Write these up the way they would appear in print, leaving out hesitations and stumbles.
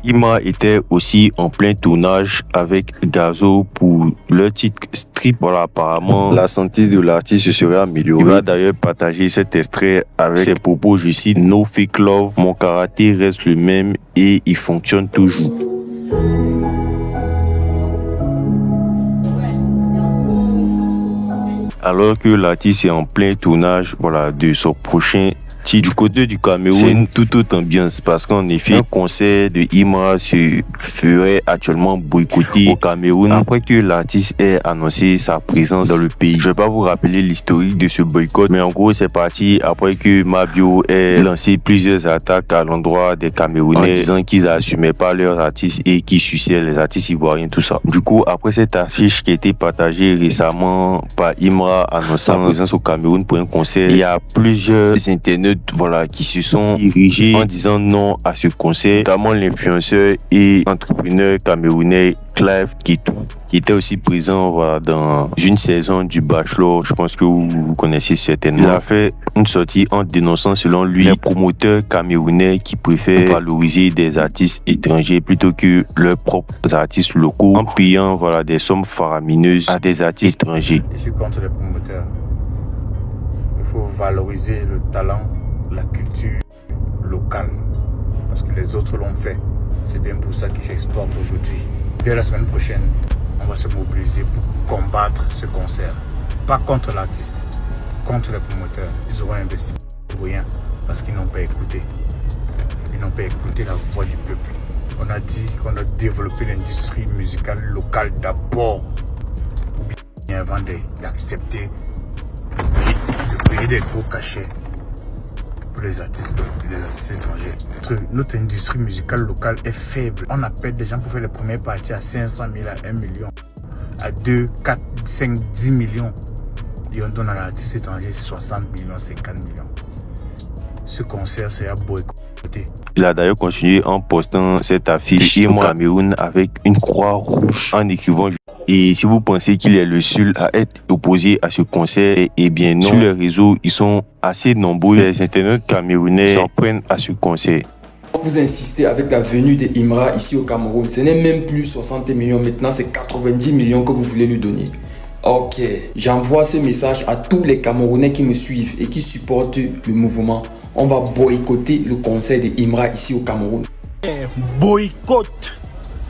Imra était aussi en plein tournage avec Gazo pour leur titre Strip. Voilà, apparemment, la santé de l'artiste se serait améliorée. Il va d'ailleurs partager cet extrait avec ses propos, je cite, No fake love, mon karaté reste le même et il fonctionne toujours. Alors que l'artiste est en plein tournage, voilà, de son prochain titre. Du côté du Cameroun, c'est une toute autre ambiance parce qu'en effet, un concert de Imra se ferait actuellement boycotter au Cameroun après que l'artiste ait annoncé sa présence dans le pays. Je vais pas vous rappeler l'historique de ce boycott, mais en gros, c'est parti après que Mabio ait lancé plusieurs attaques à l'endroit des Camerounais en disant qu'ils n'assumaient pas leurs artistes et qu'ils suçaient les artistes ivoiriens, tout ça. Du coup, après cette affiche qui a été partagée récemment par Imra annonçant sa présence au Cameroun pour un concert, il y a plusieurs internautes qui se sont dirigés en disant non à ce concert, notamment l'influenceur et entrepreneur camerounais Clive Ketou, qui était aussi présent dans une saison du Bachelor. Je pense que vous connaissez certainement. Il a fait une sortie en dénonçant, selon lui, les promoteurs camerounais qui préfèrent valoriser des artistes étrangers plutôt que leurs propres artistes locaux en payant des sommes faramineuses à des artistes étrangers. Je suis contre les promoteurs. Il faut valoriser le talent, la culture locale, parce que les autres l'ont fait. C'est bien pour ça qu'ils s'exportent aujourd'hui. Dès la semaine prochaine, on va se mobiliser pour combattre ce concert. Pas contre l'artiste, contre les promoteurs. Ils auront investi pour rien parce qu'ils n'ont pas écouté. Ils n'ont pas écouté la voix du peuple. On a dit qu'on a développé l'industrie musicale locale d'abord, ou bien avant d'accepter de payer des gros cachets pour les artistes étrangers. Notre industrie musicale locale est faible. On appelle des gens pour faire les premières parties à 500 000, à 1 million, à 2, 4, 5, 10 millions. Et on donne à l'artiste étranger 60 millions, 50 millions. Ce concert sera boycotté. Il a d'ailleurs continué en postant cette affiche au Cameroun avec une croix rouge en écrivant. Et si vous pensez qu'il est le seul à être opposé à ce concert, eh bien non. Sur les réseaux, ils sont assez nombreux. Les internautes camerounais s'en prennent à ce concert. Vous insistez avec la venue de Imra ici au Cameroun. Ce n'est même plus 60 millions, maintenant c'est 90 millions que vous voulez lui donner. Ok, j'envoie ce message à tous les Camerounais qui me suivent et qui supportent le mouvement. On va boycotter le concert de Imra ici au Cameroun. Boycott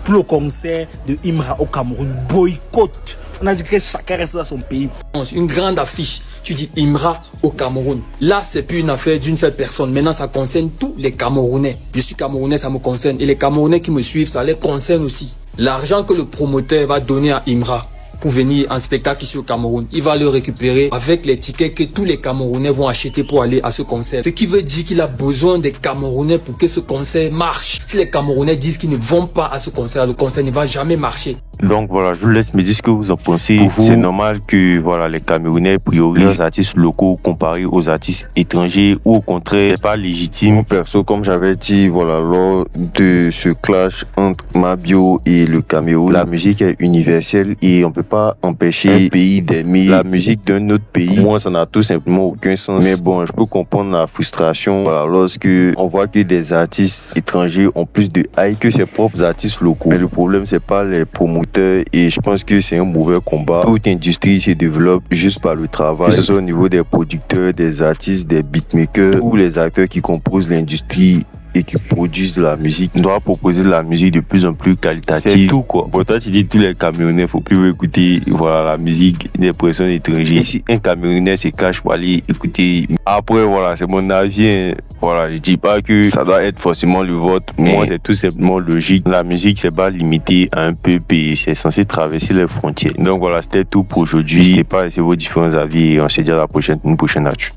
pour le concert de Imra au Cameroun. Boycott. On a dit que chacun reste dans son pays. Une grande affiche, tu dis Imra au Cameroun. Là, c'est plus une affaire d'une seule personne. Maintenant, ça concerne tous les Camerounais. Je suis Camerounais, ça me concerne. Et les Camerounais qui me suivent, ça les concerne aussi. L'argent que le promoteur va donner à Imra pour venir en spectacle ici au Cameroun, il va le récupérer avec les tickets que tous les Camerounais vont acheter pour aller à ce concert. Ce qui veut dire qu'il a besoin des Camerounais pour que ce concert marche. Si les Camerounais disent qu'ils ne vont pas à ce concert, le concert ne va jamais marcher. Donc je vous laisse me dire ce que vous en pensez. C'est normal que les Camerounais priorisent les artistes locaux comparés aux artistes étrangers, ou au contraire, c'est pas légitime. Perso, comme j'avais dit, lors de ce clash entre Mabio et le Cameroun, la musique est universelle et on peut pas empêcher un pays d'aimer la musique d'un autre pays. Moi, ça n'a tout simplement aucun sens. Mais bon, je peux comprendre la frustration lorsque on voit que des artistes étrangers ont plus de hype que ses propres artistes locaux. Mais le problème, c'est pas les promoteurs, et je pense que c'est un mauvais combat. Toute industrie se développe juste par le travail, que ce soit au niveau des producteurs, des artistes, des beatmakers ou les acteurs qui composent l'industrie et qui produisent de la musique. On doit proposer de la musique de plus en plus qualitative. C'est tout quoi. Pour toi, tu dis tous les Camerounais, faut plus écouter la musique des personnes étrangères. Et si un Camerounais se cache pour aller écouter, après c'est mon avis. Je dis pas que ça doit être forcément le vôtre, mais moi c'est tout simplement logique. La musique c'est pas limité à un peuple et c'est censé traverser les frontières. Donc c'était tout pour aujourd'hui. N'hésitez pas à laisser vos différents avis et on se dit à la prochaine, une prochaine actu.